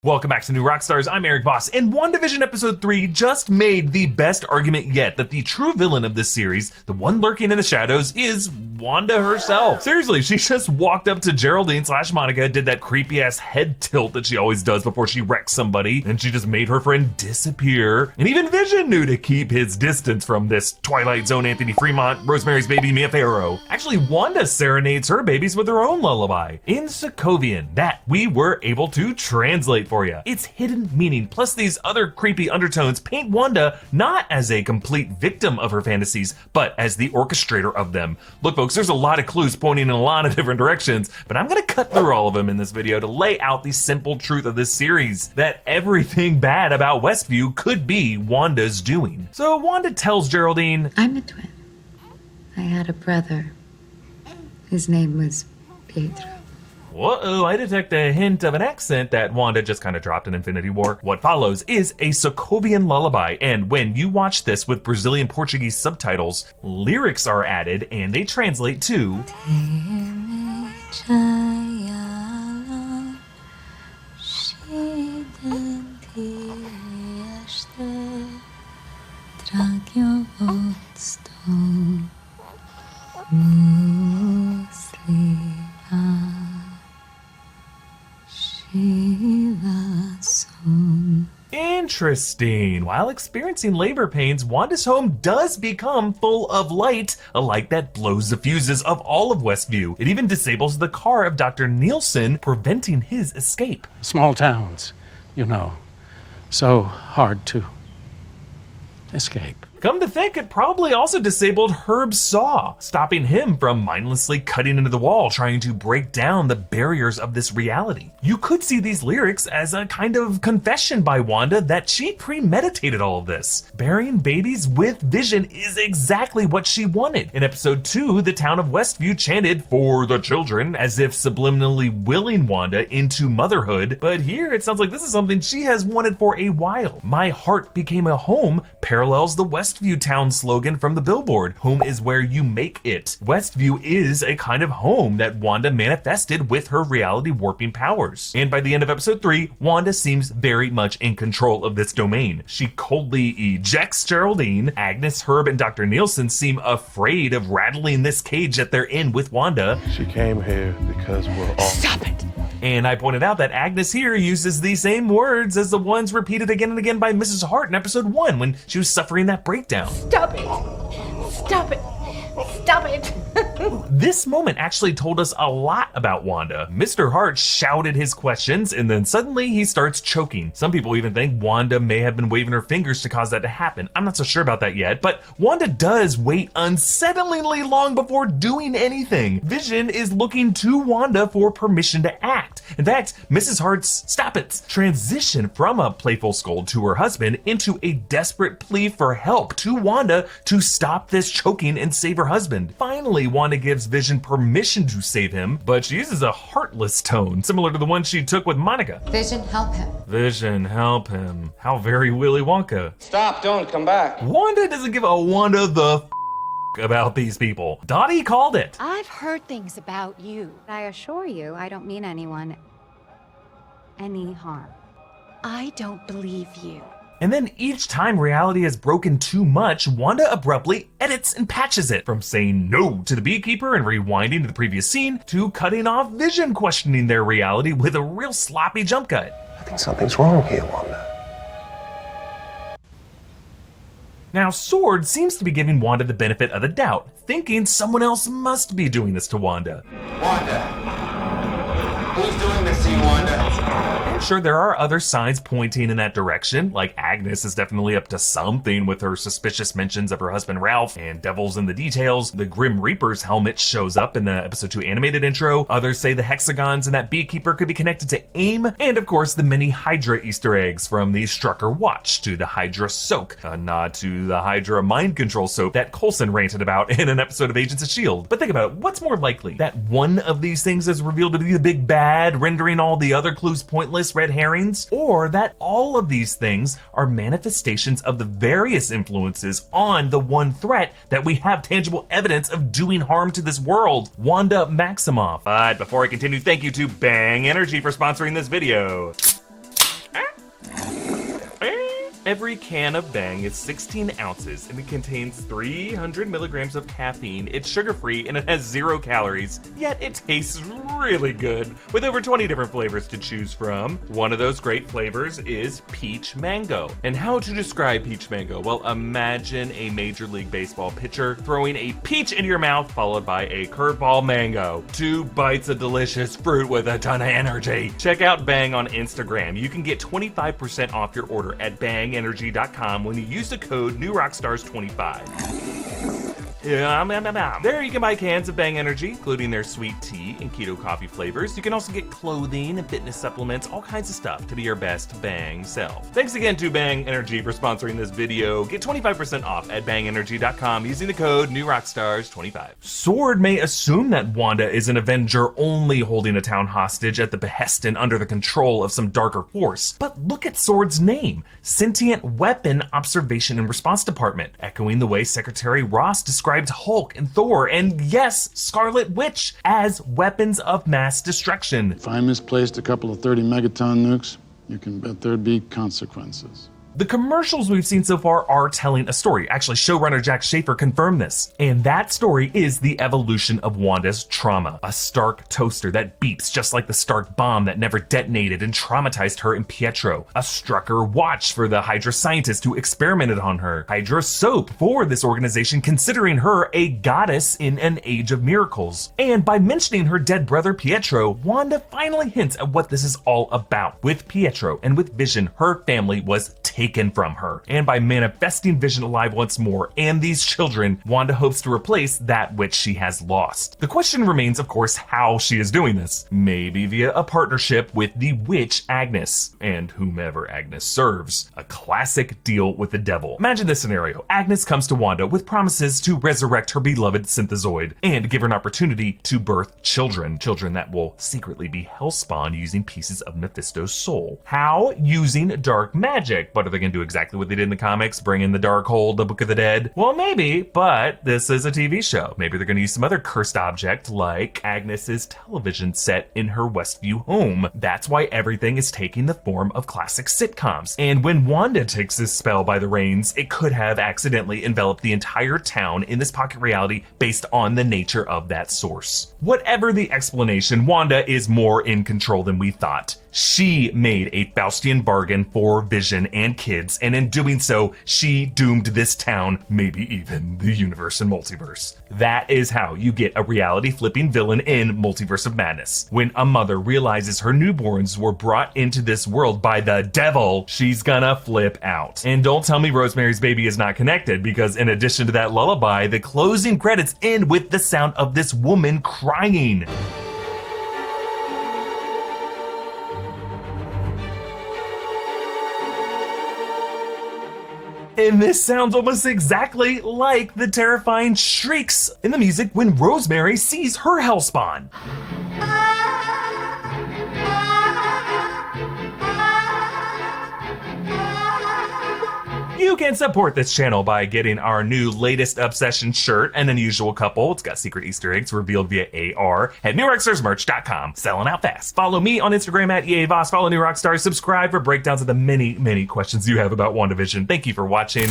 Welcome back to New Rockstars. I'm Erik Voss, and WandaVision Episode 3 just made the best argument yet that the true villain of this series, the one lurking in the shadows, is Wanda herself. Seriously, she just walked up to Geraldine / Monica, did that creepy ass head tilt that she always does before she wrecks somebody, and she just made her friend disappear. And even Vision knew to keep his distance from this Twilight Zone Anthony Fremont, Rosemary's Baby Mia Farrow. Actually, Wanda serenades her babies with her own lullaby in Sokovian that we were able to translate for you. Its hidden meaning plus these other creepy undertones paint Wanda not as a complete victim of her fantasies, but as the orchestrator of them. Look folks, there's a lot of clues pointing in a lot of different directions, but I'm gonna cut through all of them in this video to lay out the simple truth of this series, that everything bad about Westview could be Wanda's doing. So Wanda tells Geraldine, I'm a twin. I had a brother. His name was Pietro. Whoa, I detect a hint of an accent that Wanda just kind of dropped in Infinity War. What follows is a Sokovian lullaby, and when you watch this with Brazilian Portuguese subtitles, lyrics are added and they translate to Interesting. While experiencing labor pains, Wanda's home does become full of light, a light that blows the fuses of all of Westview. It even disables the car of Dr. Nielsen, preventing his escape. Small towns, you know, so hard to escape. Come to think, it probably also disabled Herb's saw, stopping him from mindlessly cutting into the wall, trying to break down the barriers of this reality. You could see these lyrics as a kind of confession by Wanda that she premeditated all of this. Burying babies with Vision is exactly what she wanted. In episode 2, the town of Westview chanted "for the children," as if subliminally willing Wanda into motherhood, but here it sounds like this is something she has wanted for a while. "My heart became a home" parallels the Westview town slogan from the billboard. Home is where you make it. Westview is a kind of home that Wanda manifested with her reality warping powers. And by the end of episode 3, Wanda seems very much in control of this domain. She coldly ejects Geraldine. Agnes, Herb, and Dr. Nielsen seem afraid of rattling this cage that they're in with Wanda. She came here because we're all— Stop it! And I pointed out that Agnes here uses the same words as the ones repeated again and again by Mrs. Hart in episode 1 when she was suffering that breakdown. Stop it! Stop it! Stop it! This moment actually told us a lot about Wanda. Mr. Hart shouted his questions and then suddenly he starts choking. Some people even think Wanda may have been waving her fingers to cause that to happen. I'm not so sure about that yet, but Wanda does wait unsettlingly long before doing anything. Vision is looking to Wanda for permission to act. In fact, Mrs. Hart's "stop it" transition from a playful scold to her husband into a desperate plea for help to Wanda to stop this choking and save her husband. Finally, Wanda gives Vision permission to save him, but she uses a heartless tone, similar to the one she took with Monica. Vision, help him. Vision, help him. How very Willy Wonka. Stop, don't come back. Wanda doesn't give a Wanda the about these people. Dottie called it. I've heard things about you. I assure you, I don't mean anyone any harm. I don't believe you. And then each time reality has broken too much, Wanda abruptly edits and patches it, from saying no to the beekeeper and rewinding to the previous scene, to cutting off Vision questioning their reality with a real sloppy jump cut. I think something's wrong here, Wanda. Now, SWORD seems to be giving Wanda the benefit of the doubt, thinking someone else must be doing this to Wanda. Wanda. Who's doing this to you, Wanda? Sure, there are other signs pointing in that direction, like Agnes is definitely up to something with her suspicious mentions of her husband Ralph and devils in the details. The Grim Reaper's helmet shows up in the episode 2 animated intro. Others say the hexagons and that beekeeper could be connected to AIM, and of course the many Hydra Easter eggs, from the Strucker watch to the Hydra soak, a nod to the Hydra mind control soap that Coulson ranted about in an episode of Agents of S.H.I.E.L.D. But think about it, what's more likely? That one of these things is revealed to be the big bad, rendering all the other clues pointless red herrings, or that all of these things are manifestations of the various influences on the one threat that we have tangible evidence of doing harm to this world, Wanda Maximoff. But before I continue, thank you to Bang Energy for sponsoring this video. Every can of Bang is 16 ounces and it contains 300 milligrams of caffeine. It's sugar-free and it has 0 calories, yet it tastes really good with over 20 different flavors to choose from. One of those great flavors is peach mango. And how to describe peach mango? Well, imagine a Major League Baseball pitcher throwing a peach into your mouth followed by a curveball mango. 2 bites of delicious fruit with a ton of energy. Check out Bang on Instagram. You can get 25% off your order at bangenergy.com when you use the code NewRockstars25. There you can buy cans of Bang Energy, including their sweet tea and keto coffee flavors. You can also get clothing and fitness supplements, all kinds of stuff to be your best Bang self. Thanks again to Bang Energy for sponsoring this video. Get 25% off at bangenergy.com using the code NewRockstars25. SWORD may assume that Wanda is an Avenger only holding a town hostage at the behest and under the control of some darker force. But look at SWORD's name, Sentient Weapon Observation and Response Department, echoing the way Secretary Ross described Hulk and Thor, and yes, Scarlet Witch, as weapons of mass destruction. If I misplaced a couple of 30 megaton nukes, you can bet there'd be consequences. The commercials we've seen so far are telling a story. Actually, showrunner Jack Schaefer confirmed this. And that story is the evolution of Wanda's trauma. A Stark toaster that beeps just like the Stark bomb that never detonated and traumatized her in Pietro. A Strucker watch for the Hydra scientist who experimented on her. Hydra soap for this organization considering her a goddess in an age of miracles. And by mentioning her dead brother Pietro, Wanda finally hints at what this is all about. With Pietro and with Vision, her family was taken from her. And by manifesting Vision alive once more and these children, Wanda hopes to replace that which she has lost. The question remains, of course, how she is doing this. Maybe via a partnership with the witch Agnes, and whomever Agnes serves. A classic deal with the devil. Imagine this scenario. Agnes comes to Wanda with promises to resurrect her beloved synthezoid and give her an opportunity to birth children. Children that will secretly be hellspawned using pieces of Mephisto's soul. How? Using dark magic. But are they going to do exactly what they did in the comics? Bring in the Darkhold, the Book of the Dead? Well, maybe, but this is a TV show. Maybe they're going to use some other cursed object like Agnes's television set in her Westview home. That's why everything is taking the form of classic sitcoms. And when Wanda takes this spell by the reins, it could have accidentally enveloped the entire town in this pocket reality based on the nature of that source. Whatever the explanation, Wanda is more in control than we thought. She made a Faustian bargain for Vision and kids, and in doing so, she doomed this town, maybe even the universe and multiverse. That is how you get a reality-flipping villain in Multiverse of Madness. When a mother realizes her newborns were brought into this world by the devil, she's gonna flip out. And don't tell me Rosemary's Baby is not connected, because in addition to that lullaby, the closing credits end with the sound of this woman crying. And this sounds almost exactly like the terrifying shrieks in the music when Rosemary sees her hellspawn. You can support this channel by getting our new latest Obsession shirt, An Unusual Couple. It's got secret Easter eggs revealed via AR at NewRockstarsMerch.com. Selling out fast. Follow me on Instagram at Erik Voss. Follow New Rockstars. Subscribe for breakdowns of the many, many questions you have about WandaVision. Thank you for watching.